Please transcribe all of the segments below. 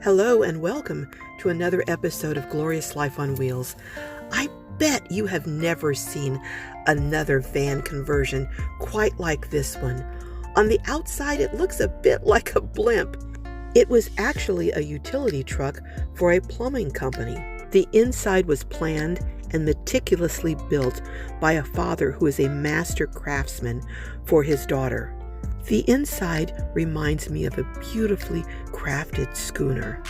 Hello and welcome to another episode of Glorious Life on Wheels. I bet you have never seen another van conversion quite like this one. On the outside, it looks a bit like a blimp. It was actually a utility truck for a plumbing company. The inside was planned and meticulously built by a father who is a master craftsman for his daughter. The inside reminds me of a beautifully crafted schooner.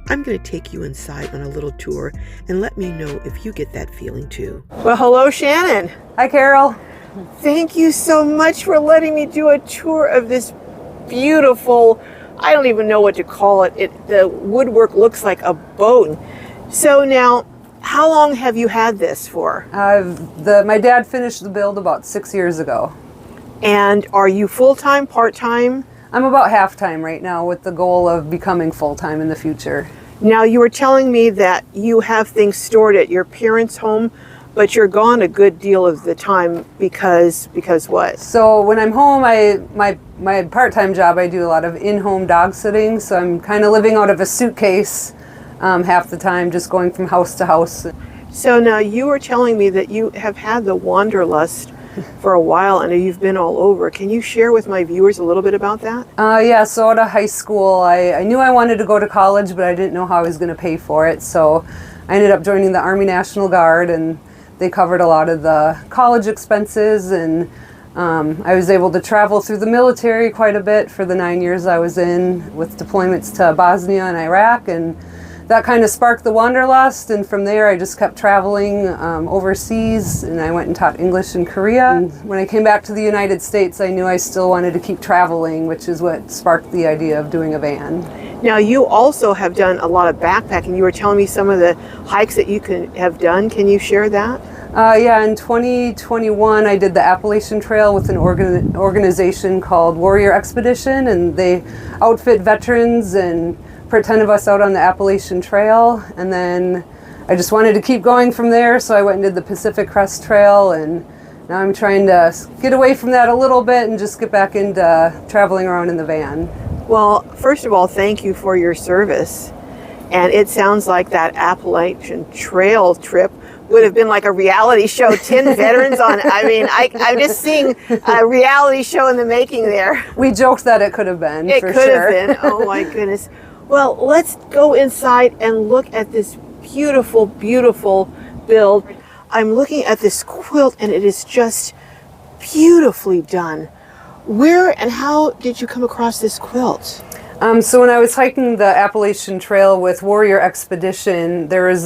I'm going to take you inside on a little tour and let me know if you get that feeling too. Well, hello, Shannon. Hi, Carol. Thank you so much for letting me do a tour of this beautiful, I don't even know what to call it. The woodwork looks like a boat. So now, how long have you had this for? My dad finished the build about 6 years ago. And are you full-time, part-time? I'm about half-time right now with the goal of becoming full-time in the future. Now, you were telling me that you have things stored at your parents' home, but you're gone a good deal of the time because what? So when I'm home, my part-time job, I do a lot of in-home dog sitting, so I'm kind of living out of a suitcase half the time, just going from house to house. So now you were telling me that you have had the wanderlust for a while and you've been all over. Can you share with my viewers a little bit about that? Yeah, so out of high school, I knew I wanted to go to college, but I didn't know how I was going to pay for it. So I ended up joining the Army National Guard, and they covered a lot of the college expenses, and I was able to travel through the military quite a bit for the 9 years I was in, with deployments to Bosnia and Iraq, and that kind of sparked the wanderlust, and from there I just kept traveling overseas, and I went and taught English in Korea. And when I came back to the United States, I knew I still wanted to keep traveling, which is what sparked the idea of doing a van. Now, you also have done a lot of backpacking. You were telling me some of the hikes that you have done. Can you share that? Yeah, in 2021 I did the Appalachian Trail with an organization called Warrior Expedition, and they outfit veterans and put 10 of us out on the Appalachian Trail, and then I just wanted to keep going from there, so I went and did the Pacific Crest Trail, and now I'm trying to get away from that a little bit and just get back into traveling around in the van. Well, first of all, thank you for your service. And it sounds like that Appalachian Trail trip would have been like a reality show, 10 veterans on. I mean, I'm just seeing a reality show in the making there. We joked that it could have been, It for could sure. have been. Oh my goodness. Well, let's go inside and look at this beautiful, beautiful build. I'm looking at this quilt and it is just beautifully done. Where and how did you come across this quilt? So when I was hiking the Appalachian Trail with Warrior Expedition, there was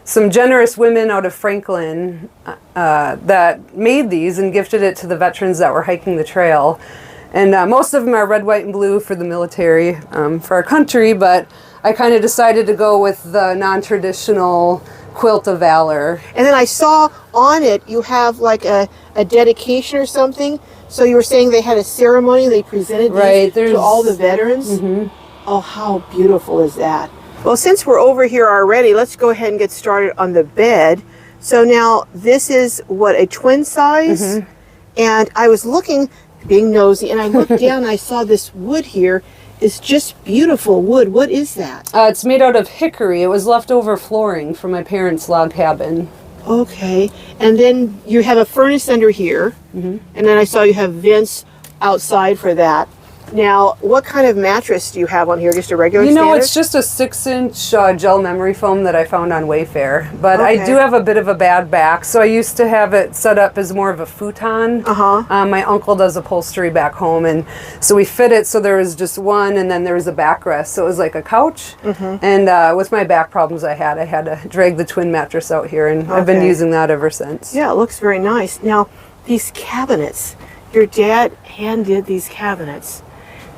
some generous women out of Franklin that made these and gifted it to the veterans that were hiking the trail. And most of them are red, white, and blue for the military, for our country, but I kind of decided to go with the non-traditional quilt of valor. And then I saw on it you have like a dedication or something. So you were saying they had a ceremony, they presented these to all the veterans? Mm-hmm. Oh, how beautiful is that? Well, since we're over here already, let's go ahead and get started on the bed. So now this is what, a twin size? Mm-hmm. And I was looking, being nosy, and I looked down and I saw this wood here. It's just beautiful wood. What is that? It's made out of hickory. It was leftover flooring from my parents' log cabin. Okay. And then you have a furnace under here. Mm-hmm. And then I saw you have vents outside for that. Now, what kind of mattress do you have on here? Just a regular standard? It's just a 6-inch gel memory foam that I found on Wayfair. But okay. I do have a bit of a bad back, so I used to have it set up as more of a futon. Uh-huh. My uncle does upholstery back home, and so we fit it so there was just one, and then there was a backrest. So it was like a couch. Mm-hmm. And with my back problems I had to drag the twin mattress out here, and okay. I've been using that ever since. Yeah, it looks very nice. Now, these cabinets, your dad hand-did these cabinets.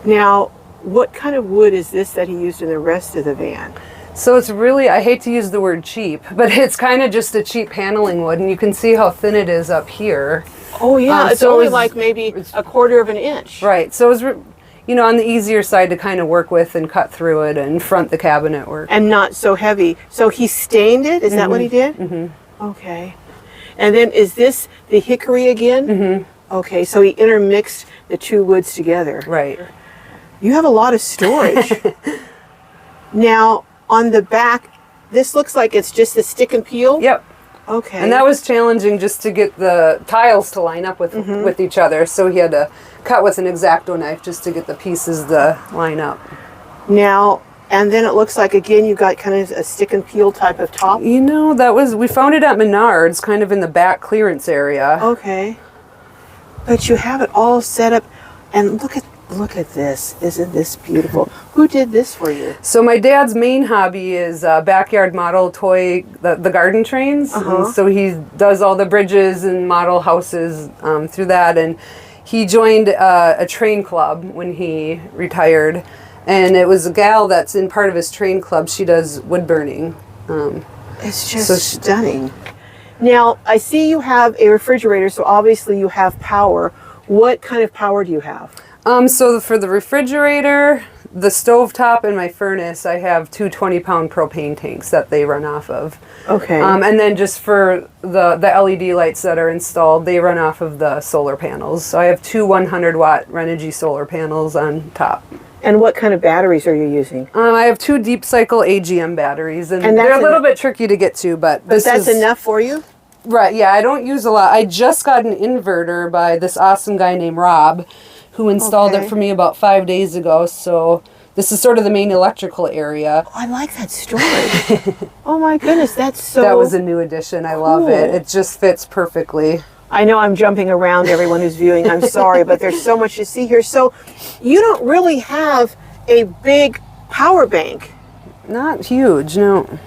Now, what kind of wood is this that he used in the rest of the van? So it's really, I hate to use the word cheap, but it's kind of just a cheap paneling wood, and you can see how thin it is up here. Oh yeah, it's only like maybe a quarter of an inch. Right, so it was, on the easier side to kind of work with and cut through it and front the cabinet work. And not so heavy. So he stained it? Is that what he did? Mm-hmm. Okay. And then is this the hickory again? Mm-hmm. Okay, so he intermixed the two woods together. Right. You have a lot of storage. Now, on the back, this looks like it's just a stick and peel? Yep. Okay. And that was challenging just to get the tiles to line up with each other. So he had to cut with an X-Acto knife just to get the pieces to line up. Now, and then it looks like, again, you got kind of a stick and peel type of top. You know, we found it at Menards, kind of in the back clearance area. Okay. But you have it all set up, and look at this. Isn't this beautiful? Who did this for you? So my dad's main hobby is backyard model toy, the garden trains. And so he does all the bridges and model houses through that. And he joined a train club when he retired. And it was a gal that's in part of his train club. She does wood burning. It's just stunning. Now, I see you have a refrigerator, so obviously you have power. What kind of power do you have? So for the refrigerator, the stovetop, and my furnace, I have two 20-pound propane tanks that they run off of. Okay. And then just for the LED lights that are installed, they run off of the solar panels. So I have two 100-watt Renogy solar panels on top. And what kind of batteries are you using? I have two deep cycle AGM batteries, and they're a little bit tricky to get to, but that's enough for you? Right, yeah, I don't use a lot. I just got an inverter by this awesome guy named Rob, who installed it for me about 5 days ago, so this is sort of the main electrical area. Oh, I like that story. Oh my goodness, that's so That was a new addition. I love it. It just fits perfectly. I know I'm jumping around everyone who's viewing. I'm sorry, but there's so much to see here. So you don't really have a big power bank. Not huge, no.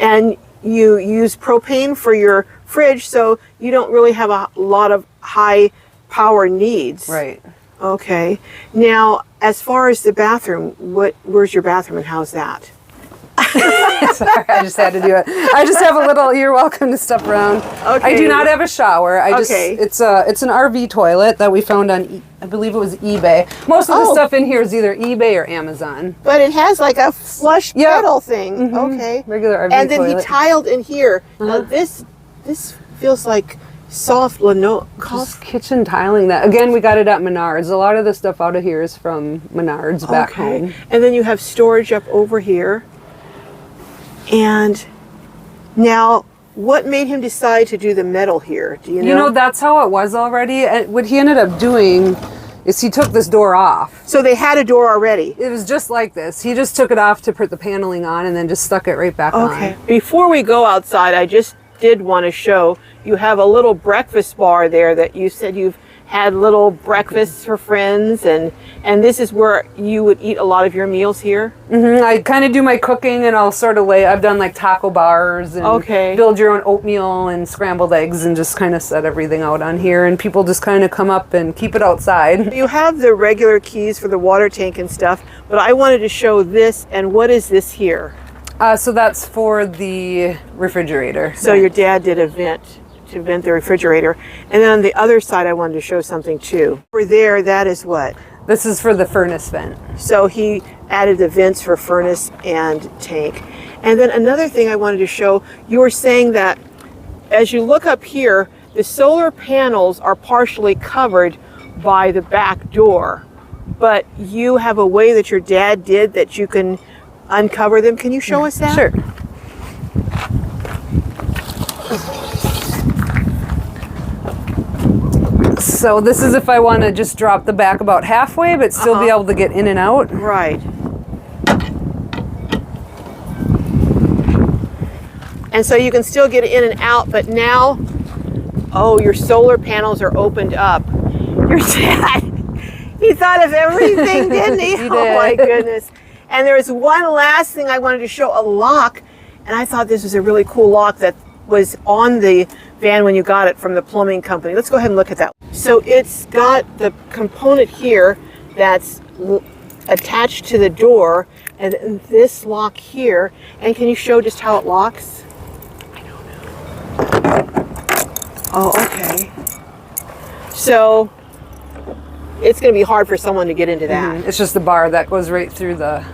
And you use propane for your fridge, so you don't really have a lot of high power needs. Right. Okay. Now, as far as the bathroom, where's your bathroom and how's that? Sorry, I just had to do it. I just have a little, you're welcome to step around. Okay. I do not have a shower. It's an RV toilet that we found on, I believe it was eBay. Most of the stuff in here is either eBay or Amazon. But it has like a flush pedal thing. Okay. Regular RV And then toilet. he tiled in here. Now this feels like soft linoleum. Just kitchen tiling that. Again, we got it at Menards. A lot of the stuff out of here is from Menards back home. And then you have storage up over here. And now, what made him decide to do the metal here? Do you know? You know, that's how it was already. And what he ended up doing is he took this door off. So they had a door already? It was just like this. He just took it off to put the paneling on and then just stuck it right back on. Okay. Before we go outside, I just did want to show you have a little breakfast bar there that you said you've had little breakfasts for friends, and this is where you would eat a lot of your meals here? I kind of do my cooking, and I'll sort of I've done like taco bars and build your own oatmeal and scrambled eggs and just kind of set everything out on here, and people just kind of come up and keep it outside. You have the regular keys for the water tank and stuff, but I wanted to show this, and what is this here? So that's for the refrigerator. So your dad did a vent to vent the refrigerator. And then on the other side, I wanted to show something too. Over there, that is what? This is for the furnace vent. So he added the vents for furnace and tank. And then another thing I wanted to show, you were saying that as you look up here, the solar panels are partially covered by the back door, but you have a way that your dad did that you can uncover them. Can you show us that? Sure. So this is if I want to just drop the back about halfway, but still be able to get in and out. Right. And so you can still get in and out, but now, oh, your solar panels are opened up. Your dad, he thought of everything, didn't he? He did. Oh my goodness. And there's one last thing I wanted to show, a lock. And I thought this was a really cool lock that was on the van when you got it from the plumbing company. Let's go ahead and look at that. So it's got the component here that's attached to the door, and this lock here. And can you show just how it locks? I don't know. Oh, okay. So it's going to be hard for someone to get into that. It's just the bar that goes right through the...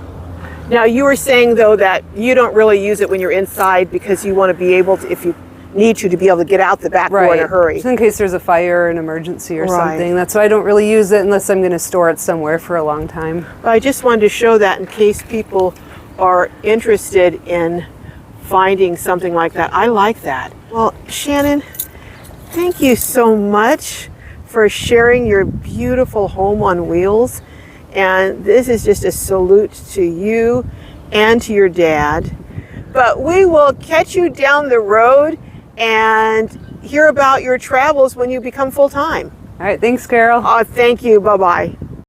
Now, you were saying, though, that you don't really use it when you're inside because you want to be able to, if you need to be able to get out the back door in a hurry. Just in case there's a fire, an emergency or something. That's why I don't really use it unless I'm going to store it somewhere for a long time. But I just wanted to show that in case people are interested in finding something like that. I like that. Well, Shannon, thank you so much for sharing your beautiful home on wheels. And this is just a salute to you and to your dad. But we will catch you down the road and hear about your travels when you become full-time. All right, thanks, Carol. Thank you. Bye-bye.